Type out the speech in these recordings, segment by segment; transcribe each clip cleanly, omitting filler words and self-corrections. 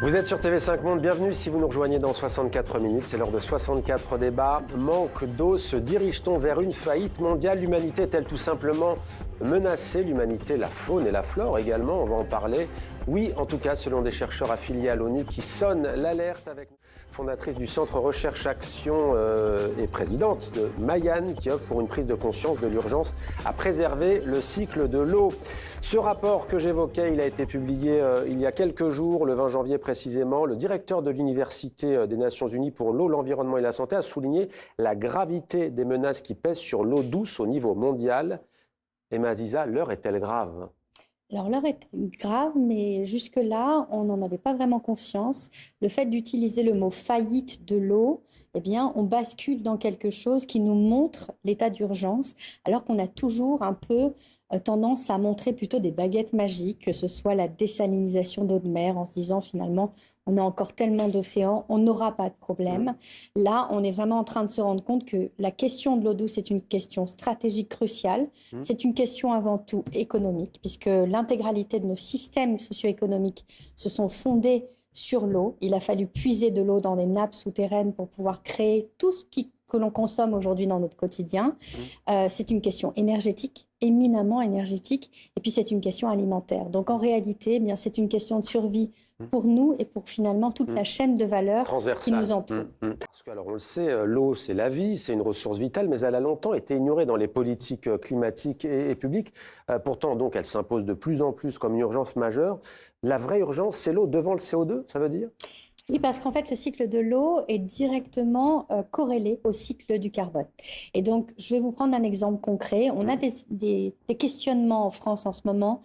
Vous êtes sur TV5 Monde, bienvenue si vous nous rejoignez dans 64 minutes. C'est l'heure de 64 débats. Manque d'eau, se dirige-t-on vers une faillite mondiale? L'humanité est-elle tout simplement menacée? L'humanité, la faune et la flore également, on va en parler. Oui, en tout cas, selon des chercheurs affiliés à l'ONU qui sonnent l'alerte avec fondatrice du Centre Recherche Action et présidente de Mayan, qui œuvre pour une prise de conscience de l'urgence à préserver le cycle de l'eau. Ce rapport que j'évoquais, il a été publié il y a quelques jours, le 20 janvier précisément. Le directeur de l'Université des Nations Unies pour l'eau, l'environnement et la santé a souligné la gravité des menaces qui pèsent sur l'eau douce au niveau mondial. Emma Aziza, l'heure est-elle grave ? Alors l'heure est grave, mais jusque-là, on n'en avait pas vraiment conscience. Le fait d'utiliser le mot faillite de l'eau, eh bien, on bascule dans quelque chose qui nous montre l'état d'urgence, alors qu'on a toujours un peu tendance à montrer plutôt des baguettes magiques, que ce soit la désalinisation d'eau de mer, en se disant finalement, on a encore tellement d'océans, on n'aura pas de problème. Là, on est vraiment en train de se rendre compte que la question de l'eau douce est une question stratégique cruciale. C'est une question avant tout économique, puisque l'intégralité de nos systèmes socio-économiques se sont fondés sur l'eau. Il a fallu puiser de l'eau dans des nappes souterraines pour pouvoir créer tout ce que l'on consomme aujourd'hui dans notre quotidien. C'est une question énergétique, éminemment énergétique, et puis c'est une question alimentaire. Donc en réalité, eh bien, c'est une question de survie pour nous et pour finalement toute la chaîne de valeur qui nous entoure. Parce que, alors on le sait, l'eau c'est la vie, c'est une ressource vitale, mais elle a longtemps été ignorée dans les politiques climatiques et publiques. Pourtant, donc, elle s'impose de plus en plus comme une urgence majeure. La vraie urgence, c'est l'eau devant le CO2, ça veut dire ? Oui, parce qu'en fait, le cycle de l'eau est directement corrélé au cycle du carbone. Et donc, je vais vous prendre un exemple concret. On a des questionnements en France en ce moment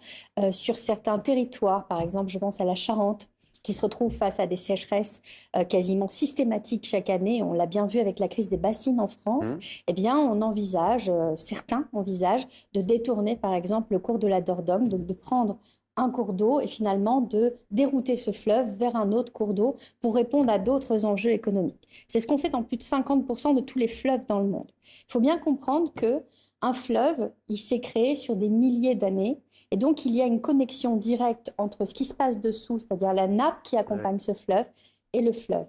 sur certains territoires. Par exemple, je pense à la Charente, qui se retrouve face à des sécheresses quasiment systématiques chaque année. On l'a bien vu avec la crise des bassines en France. Eh bien, on envisage, certains envisagent de détourner, par exemple, le cours de la Dordogne, donc de prendre un cours d'eau et finalement de dérouter ce fleuve vers un autre cours d'eau pour répondre à d'autres enjeux économiques. C'est ce qu'on fait dans plus de 50% de tous les fleuves dans le monde. Il faut bien comprendre qu'un fleuve, il s'est créé sur des milliers d'années et donc il y a une connexion directe entre ce qui se passe dessous, c'est-à-dire la nappe qui accompagne ce fleuve, et le fleuve.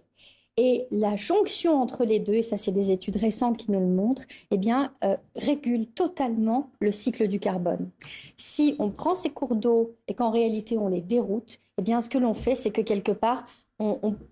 Et la jonction entre les deux, et ça c'est des études récentes qui nous le montrent, eh bien, régule totalement le cycle du carbone. Si on prend ces cours d'eau et qu'en réalité on les déroute, eh bien ce que l'on fait, c'est que quelque part,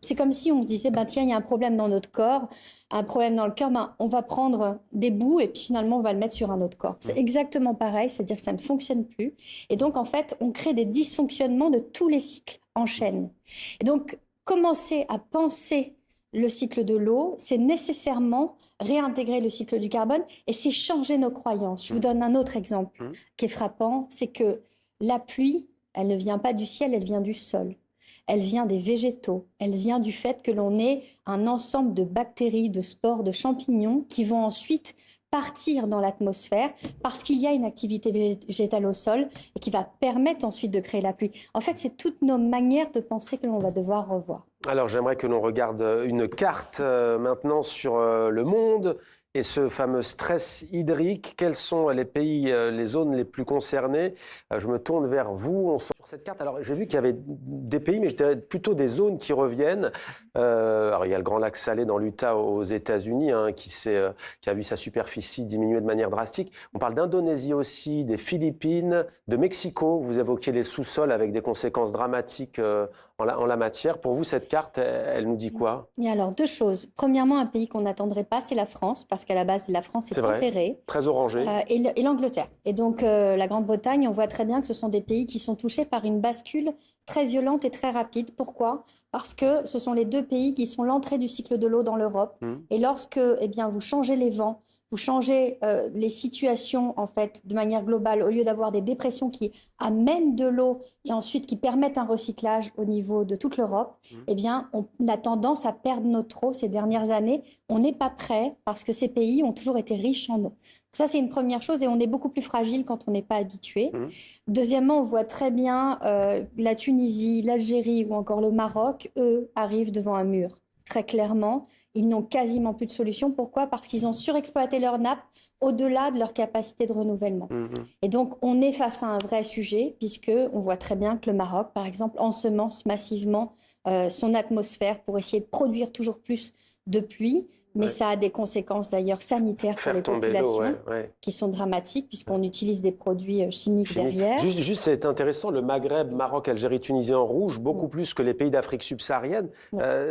c'est comme si on se disait, ben, tiens, il y a un problème dans notre corps, un problème dans le cœur, ben, on va prendre des bouts et puis finalement on va le mettre sur un autre corps. C'est exactement pareil, c'est-à-dire que ça ne fonctionne plus. Et donc en fait, on crée des dysfonctionnements de tous les cycles en chaîne. Et donc, commencer à penser le cycle de l'eau, c'est nécessairement réintégrer le cycle du carbone et c'est changer nos croyances. Je vous donne un autre exemple qui est frappant, c'est que la pluie, elle ne vient pas du ciel, elle vient du sol. Elle vient des végétaux, elle vient du fait que l'on ait un ensemble de bactéries, de spores, de champignons qui vont ensuite partir dans l'atmosphère parce qu'il y a une activité végétale au sol et qui va permettre ensuite de créer la pluie. En fait, c'est toutes nos manières de penser que l'on va devoir revoir. Alors j'aimerais que l'on regarde une carte maintenant sur le monde et ce fameux stress hydrique. Quels sont les pays, les zones les plus concernées? Je me tourne vers vous. On sort sur cette carte. Alors j'ai vu qu'il y avait des pays, mais je dirais plutôt des zones qui reviennent. Alors il y a le Grand Lac Salé dans l'Utah aux États-Unis qui a vu sa superficie diminuer de manière drastique. On parle d'Indonésie aussi, des Philippines, de Mexico. Vous évoquiez les sous-sols avec des conséquences dramatiques en la matière. Pour vous, cette carte, elle nous dit quoi? Et alors, deux choses. Premièrement, un pays qu'on n'attendrait pas, c'est la France, parce qu'à la base, la France est tempérée. Très orangé. Et l'Angleterre. Et donc, la Grande-Bretagne, on voit très bien que ce sont des pays qui sont touchés par une bascule très violente et très rapide. Pourquoi? Parce que ce sont les deux pays qui sont l'entrée du cycle de l'eau dans l'Europe. Et lorsque vous changez les vents, vous changez les situations en fait de manière globale, au lieu d'avoir des dépressions qui amènent de l'eau et ensuite qui permettent un recyclage au niveau de toute l'Europe, eh bien, on a tendance à perdre notre eau ces dernières années. On n'est pas prêt parce que ces pays ont toujours été riches en eau. Ça, c'est une première chose et on est beaucoup plus fragile quand on n'est pas habitué. Deuxièmement, on voit très bien la Tunisie, l'Algérie ou encore le Maroc, eux, arrivent devant un mur. Très clairement, ils n'ont quasiment plus de solution. Pourquoi? Parce qu'ils ont surexploité leur nappe au-delà de leur capacité de renouvellement. Et donc, on est face à un vrai sujet, puisqu'on voit très bien que le Maroc, par exemple, ensemence massivement son atmosphère pour essayer de produire toujours plus de pluie. Mais ça a des conséquences d'ailleurs sanitaires pour les populations qui sont dramatiques puisqu'on utilise des produits chimiques derrière. Juste, c'est intéressant, le Maghreb, Maroc, Algérie, Tunisie en rouge, beaucoup plus que les pays d'Afrique subsaharienne.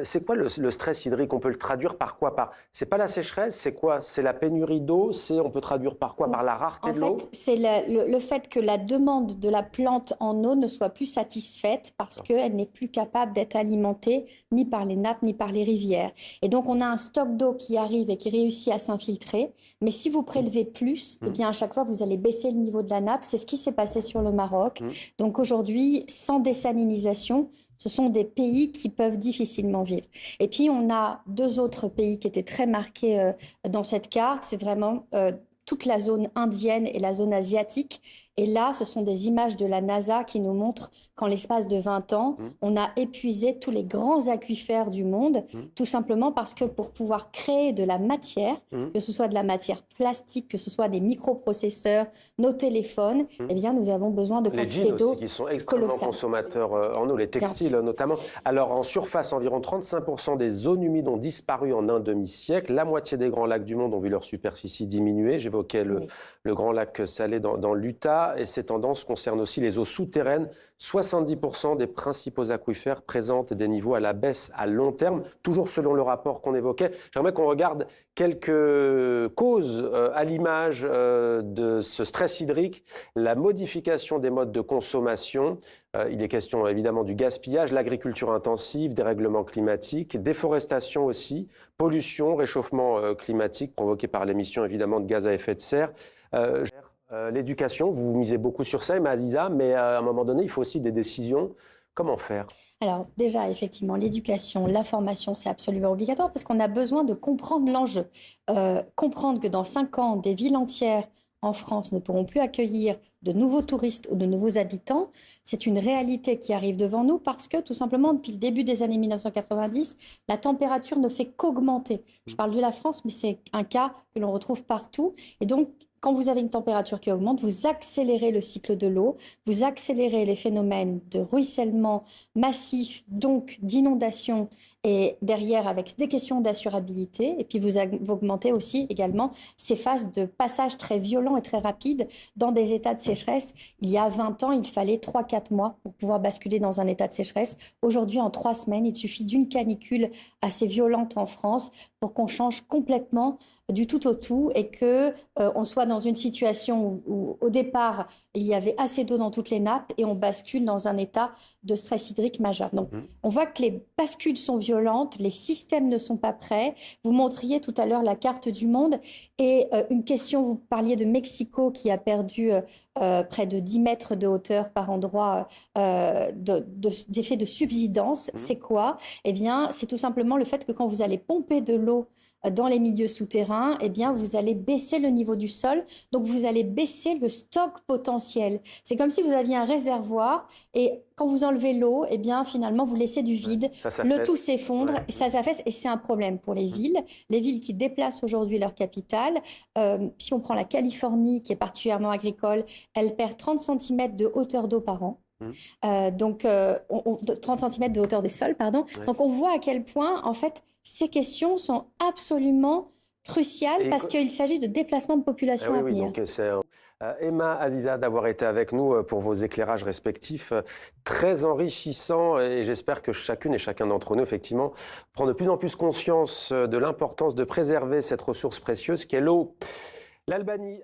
C'est quoi le stress hydrique? On peut le traduire par quoi? C'est pas la sécheresse, c'est quoi? C'est la pénurie d'eau? On peut traduire par quoi? Par la rareté de l'eau? En fait, c'est le fait que la demande de la plante en eau ne soit plus satisfaite parce qu'elle n'est plus capable d'être alimentée ni par les nappes ni par les rivières. Et donc, on a un stock d'eau qui arrive et qui réussit à s'infiltrer. Mais si vous prélevez plus, eh bien, à chaque fois, vous allez baisser le niveau de la nappe. C'est ce qui s'est passé sur le Maroc. Donc aujourd'hui, sans désalinisation, ce sont des pays qui peuvent difficilement vivre. Et puis, on a deux autres pays qui étaient très marqués dans cette carte. C'est vraiment toute la zone indienne et la zone asiatique. Et là, ce sont des images de la NASA qui nous montrent qu'en l'espace de 20 ans, on a épuisé tous les grands aquifères du monde, tout simplement parce que pour pouvoir créer de la matière, que ce soit de la matière plastique, que ce soit des microprocesseurs, nos téléphones, eh bien, nous avons besoin de quantités d'eau qui sont extrêmement consommateurs en eau, les textiles notamment. Alors, en surface, environ 35% des zones humides ont disparu en un demi-siècle. La moitié des grands lacs du monde ont vu leur superficie diminuer. J'évoquais le grand lac Salé dans l'Utah. Et ces tendances concernent aussi les eaux souterraines. 70% des principaux aquifères présentent des niveaux à la baisse à long terme. Toujours selon le rapport qu'on évoquait, j'aimerais qu'on regarde quelques causes à l'image de ce stress hydrique. La modification des modes de consommation. Il est question évidemment du gaspillage, l'agriculture intensive, dérèglement climatique, déforestation aussi, pollution, réchauffement climatique provoqué par l'émission évidemment de gaz à effet de serre. L'éducation, vous misez beaucoup sur ça, Aziza, mais à un moment donné, il faut aussi des décisions. Comment faire? Alors déjà, effectivement, l'éducation, la formation, c'est absolument obligatoire parce qu'on a besoin de comprendre l'enjeu. Comprendre que dans 5 ans, des villes entières en France ne pourront plus accueillir de nouveaux touristes ou de nouveaux habitants, c'est une réalité qui arrive devant nous parce que tout simplement, depuis le début des années 1990, la température ne fait qu'augmenter. Je parle de la France, mais c'est un cas que l'on retrouve partout. Et donc, quand vous avez une température qui augmente, vous accélérez le cycle de l'eau, vous accélérez les phénomènes de ruissellement massif, donc d'inondation, et derrière avec des questions d'assurabilité. Et puis vous augmentez aussi également ces phases de passage très violents et très rapides dans des états de sécheresse. Il y a 20 ans, il fallait 3-4 mois pour pouvoir basculer dans un état de sécheresse. Aujourd'hui, en 3 semaines, il suffit d'une canicule assez violente en France pour qu'on change complètement du tout au tout et que on soit dans une situation où au départ il y avait assez d'eau dans toutes les nappes et on bascule dans un état de stress hydrique majeur. Donc on voit que les bascules sont violentes, les systèmes ne sont pas prêts. Vous montriez tout à l'heure la carte du monde et une question, vous parliez de Mexico qui a perdu près de 10 mètres de hauteur par endroit d'effet de subsidence. C'est quoi? Eh bien, c'est tout simplement le fait que quand vous allez pomper de l'eau dans les milieux souterrains, eh bien, vous allez baisser le niveau du sol, donc vous allez baisser le stock potentiel. C'est comme si vous aviez un réservoir et quand vous enlevez l'eau, eh bien, finalement, vous laissez du vide, le tout s'effondre, et ça s'affaisse et c'est un problème pour les villes qui déplacent aujourd'hui leur capitale. Si on prend la Californie, qui est particulièrement agricole, elle perd 30 cm de hauteur d'eau par an. 30 cm de hauteur des sols, pardon. Donc on voit à quel point, en fait, ces questions sont absolument cruciales parce qu'il s'agit de déplacement de population à venir. Donc Emma, Aziza, d'avoir été avec nous pour vos éclairages respectifs, très enrichissants et j'espère que chacune et chacun d'entre nous, effectivement, prend de plus en plus conscience de l'importance de préserver cette ressource précieuse qu'est l'eau. L'Albanie